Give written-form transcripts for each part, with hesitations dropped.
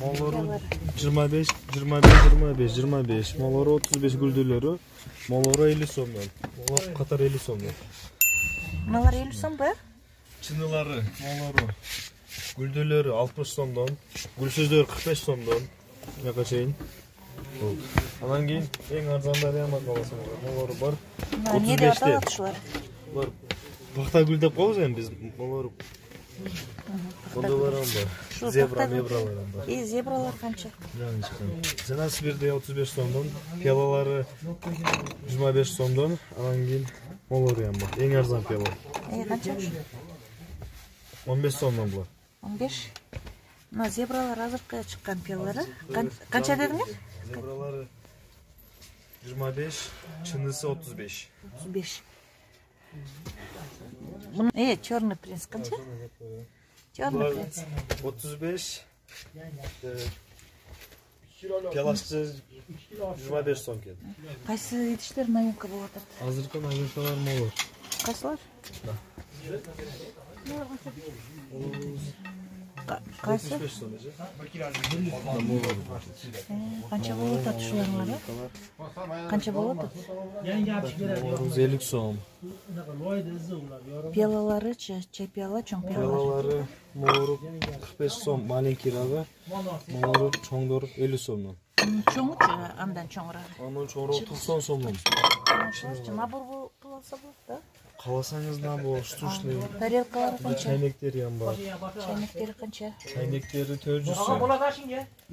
Molları 25, 25, 25. Molları 35 güldürleri. Molları 50 somdan. Molar Katar 50 somdan. Bunlar 50 som bu? Çınıları, molları. Güldürleri 60 somdan. Gülsüzleri 45 somdan. Ne kaçayın? Ondan keyin eng arzandары ham bakalım. Molları var. 35'te. Var. Bakta gül dep koyuz hem biz. Molları. Ondalar ham var. Zebra, mebralar ham var. Zebralar qancha? Zenasi birde 35 somdan. Piyalalari 25 somdan. Ondan keyin molları ham var. Eng arzon piyala. Qancha? 15 somdan bular. 15. Mına zebralar azırkı çıqqan piyalari. Qancha dedingiz? Zebraları 25, çınısı 35. 35. Bunun черный принц qancha? Черный принц. 35. Piyalaşçı 25 som keldi. Qaysi idishlar novinka bo'lib o'tadi? Hozirgi novinkalar molar. Qaysilar? Qaysi? 75 som. Qancha bo'lib o'tadi shularga? Qancha bo'lib o'tadi? 150 som. Piyalalari-chi, chay piyala, cho'ng piyala. Piyalalari moru 45 som, malinkilari. Moru cho'ngdori 50 somdan. Cho'ngchi, andan cho'ngrog'i. Onun çoğru 90 somdan. Nabor qilsa bo'ladi-da. Qalasanızdan bu штучный. Tarelkalari qancha? Çaynekleri ham bor. Çayneklari qancha? Çaynekleri 400 som.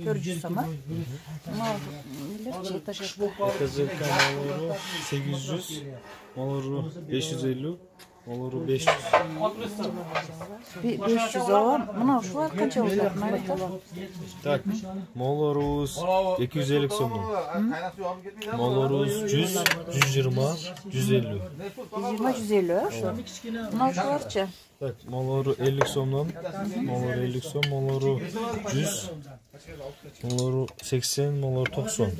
400 so'm. Nelarchi tashakkur. Kazılka maluru 800, maluru 550, maluru 500. 500 so'm. Mana shular qancha bo'ladi? Tak, maluruz 250 somdan. Maluruz 100, 120, 150. 120, 150 shu. Mana shularchi? Tak, maluru 50 somdan, maluru 50 som, maluru 100, maluru 80, maluru 90.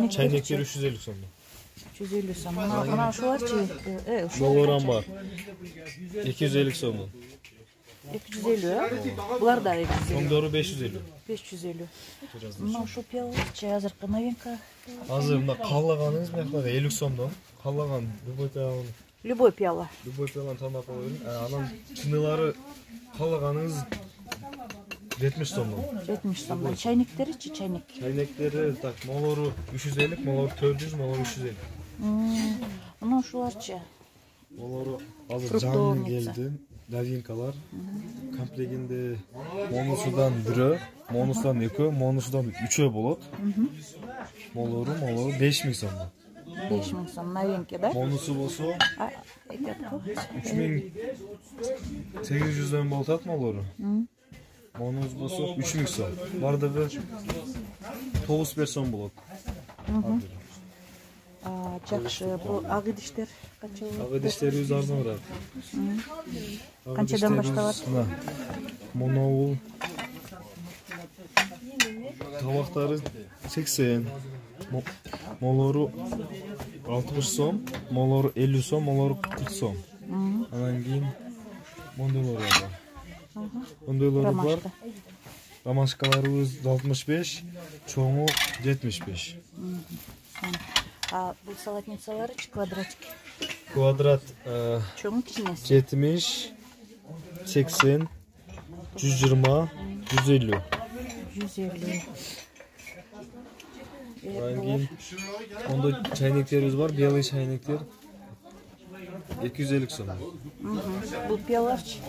Çaynekleri 350 somdan. 350 so'm. Mana shularchi? Maloram var. 250 somdan. 250. Bular da 250. Çoğdori 550. 550. Mana shu piyolarchi hozirgi novinka. Hazır bunda qallağanınız mehnaga 50 somdan. Qallağan Любой piyala. Любой пияланы таңдап алып, анан чынылары qallağanınız 70 somdan. 70 so'm. Çayneklerichi, çaynek. Çaynekleri tak maluru 350, maluru 400, maluru 350. Mana shularchi? Maluru hazır can geldi. Novinkalar. Kompleginde monusudan 1, monusudan 2, monusudan 3'e bo'ladi. Maluru 5000 somdan. 5000 so'm novinkada. Monusu bo'lsa Aytadi-ku. 3800 dan bo'ladi maluru. Monus bo'lsa 3000 so'm. Bardigi 9 so'm bo'ladi. Yaxshi, bu aq idishlar qancha bo'ladi? Aq idishlar o'zi arzonroq. Qanchadan boshlayapti? Monovu tavoqlari 80, moloru 60 so'm, moloru 50 so'm, moloru 40 so'm. Ondan keyin mondolar var. Mondolar var. Ramashkalari o'zi 65, cho'ngi 75. Bu salatnisalarchi kvadratki. Kvadrat Cho'ngi kichkinasi. 70, 80, 120, 150. 150. Rengin. Onda çayneklerimiz var. Белый çaynekler. 250 so'm. Bu piyalarchi.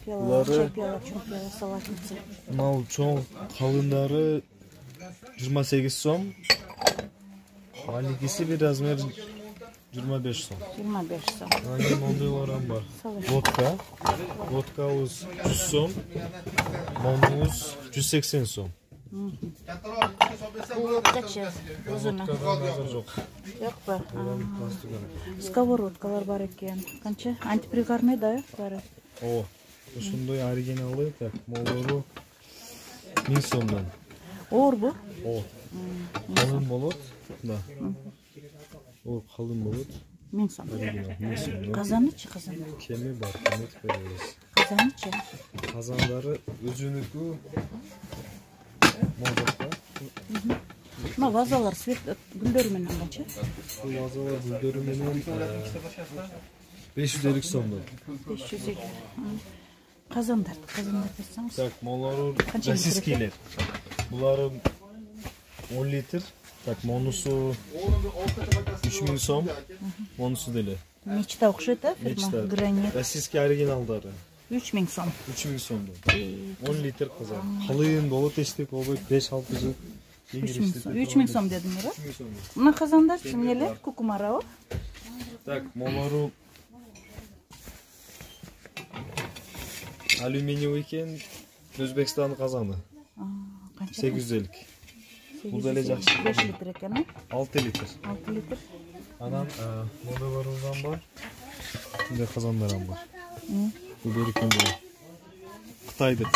Piyalar, piyalar, cho'ng piyalar, salatnitsa. Mal cho'ng qalindari 28 so'm. Maligisi bir razmer 25 so'm. 25 so'm. Rengin mondolar ham bor. Vodka. Vodka o'z 100 so'm. Monduz 180 so'm. Bu vodkachi o'zini. Yo'q. Yo'qmi? Skоворodkalar bor ekan. Qancha? Antiprigarniy da bari. O. Shunday originali tak. Molları 1000 so'mdan. O'r bu? O. Qalin bo'ladi. Da. O qalin bo'ladi. 1000 so'm. Original 1000 so'm. Qozonichi, qozon. Kemi bor, kemet ko'ramiz. Qozonichi? Qozonlari o'ziniki молдақта. Мына вазалар свет гүлдөрү менен канча? Бұл вазалар гүлдөрү менен 550 сомдон. 550. Казандар десеңиз. Так, молары Қанша российскийлер. Булары 10 литр. Так, монусу 3000 сом. Монусу деле. Мечта окшойт, фирма Мечта. Гранит. Российский оригиналдары. 3000 сом. 3000 сомдон. 10 литр казан. Калыйын болот эчтик, болбойт 5-6 жыл. 3000 сом дедим, ра? 3000 сом. Мына казандар эмнелер? Кукумарабы? Так, молары алюминиевый экен, Өзбекстан казаны. Канча? 850. Бул деле жакшы. 5 литр экен, 6 литр. 6 литр. Анан модаларыбыздан бар. Мындай казандарым бар. Бул берекен бул. Кытайдык.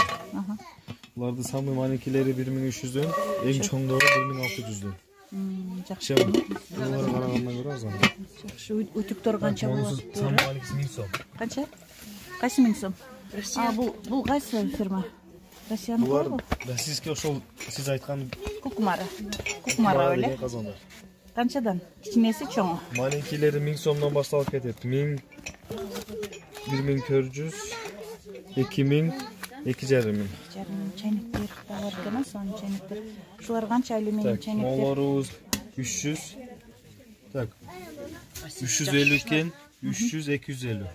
Буларды самый маленькилери 1300дөн, эң чоңдору 1600дөн. Жакшы. Булар карагандан көрө азан. Жакшы. Үтүктөр канча болот? Самый маленький 1000 сом. Канча? Кайсы 1000 сом? Бул кайсы фирма? Россияныкы Булар го? российский ошол сиз айткан Кукумара деген беле. казандар. Канчадан? Кичинеси чоңу? Маленькилери 1000 сомдон башталып кетет. 1000, 1400, 2000, 2500. Чайниктер бар экен, сонун чайниктер. Ушулар канча алюминий Так, чайниктер? молорубуз 300. Так, 350 экен, 300, 250.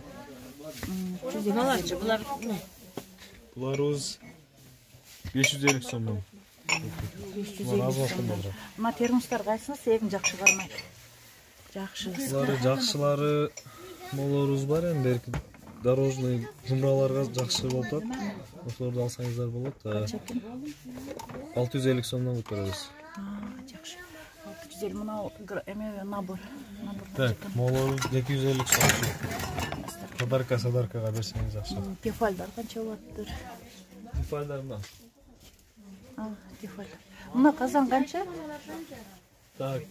Маларчы, булар Буларыбыз 550 сомдон. 550 сомдон. Мына термостор кайсыңыз эң жакшы кармайт? Жакшы. Булары жакшылары молорубуз бар, эми берки дорожный жумраларга жакшы болуп атат. Ошолорду алсаңыздар болот. 650 сомдон көтөрөбүз. Жакшы. 650 мына эме набор. Так, молорубуз 250 сом. Подаркага берсеңиз жакшы. Тефальдар канча болоттур? Тефальдардан. Тефаль. Мына казан канча? Так.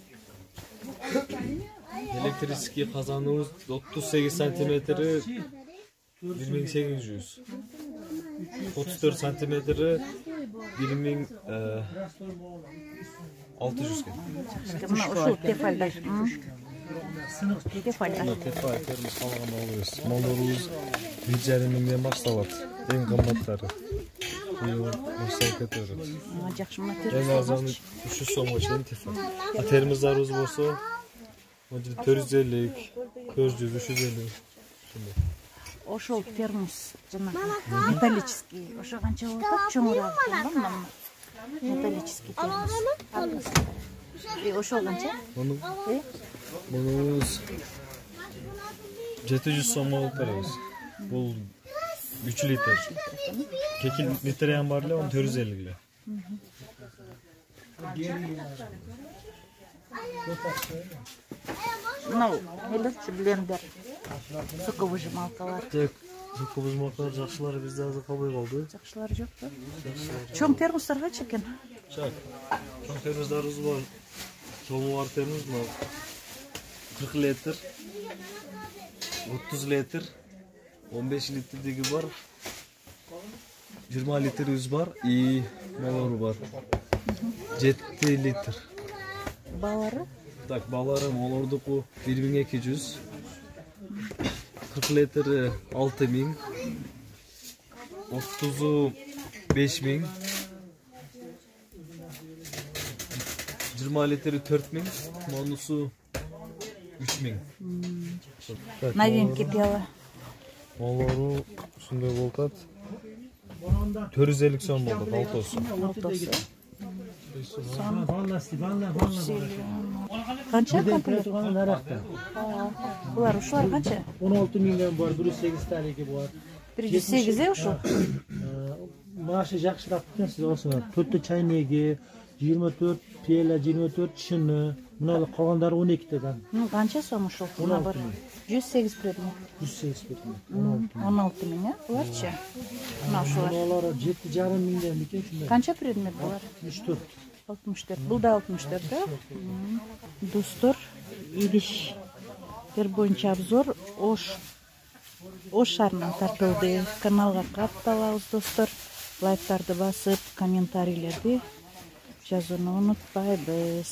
Электрический казаныбыз 38 сантиметри 1800. 34 сантиметри 1600. Мына ушул тефальдар. Тефальдар. Тефаль термос калаган болобуз. Молорубуз 1,5 миңден башталат. Эң кымбаттары. Жакшы, мына Эң арзаны 300 сомго чейин тефаль. Термоздарыбыз болсо 450, 400, 350. Ошол термос жана металлический. Ошо канча болот? Чоңураак экен да, металлический термос. Ошол канча? Мунубуз 700 сомго алып беребиз. Бул 3 литр. 2 литрен бар эле, 450 эле. Мынау элечи блендер. Соковыжималкалар. Так, соковыжималкалар жакшылары бизде азыр калбай калды. Жакшылары жокпу? Чоң термостор канча экен? Чак. Чоң термоздарыбыз бар. Чоңу бар термос 40 литр, 30 литр, 15 литрдеги бар. 20 литрибиз бар и молору бар. 7 литр. Баалары? Так, баалары молордуку 1200. 40 литри 6000. 30'u 5000. 20 litri 4000. Monusu 3000. Новинки пела. Молору ушундай болуп атат. 450 сом болду, алтоосу. Канча комплект? Булар ушулар канча? 16 миңден бар, 108 талиги бар. 108 ушул. Maaşı жакшыраак экен сиз осуна. 4 чайнеги, 24 пела, 24 чыны, мына калгандары 12 таган. Канча сом ушул? Мына бар. 108 предмет. 108 предмет. 16 миң, буларчы? Мына ушулар. Булар 7,5 миңден экен шундай. Канча предмет булар? 64. 64. Бул да 64, да? Достор, идиш. Бир боюнча обзор Ош шаарынан тартылды. Каналга катталабыз, достор. Лайктарды басып, комментарийлерди жазууну унутпайбыз.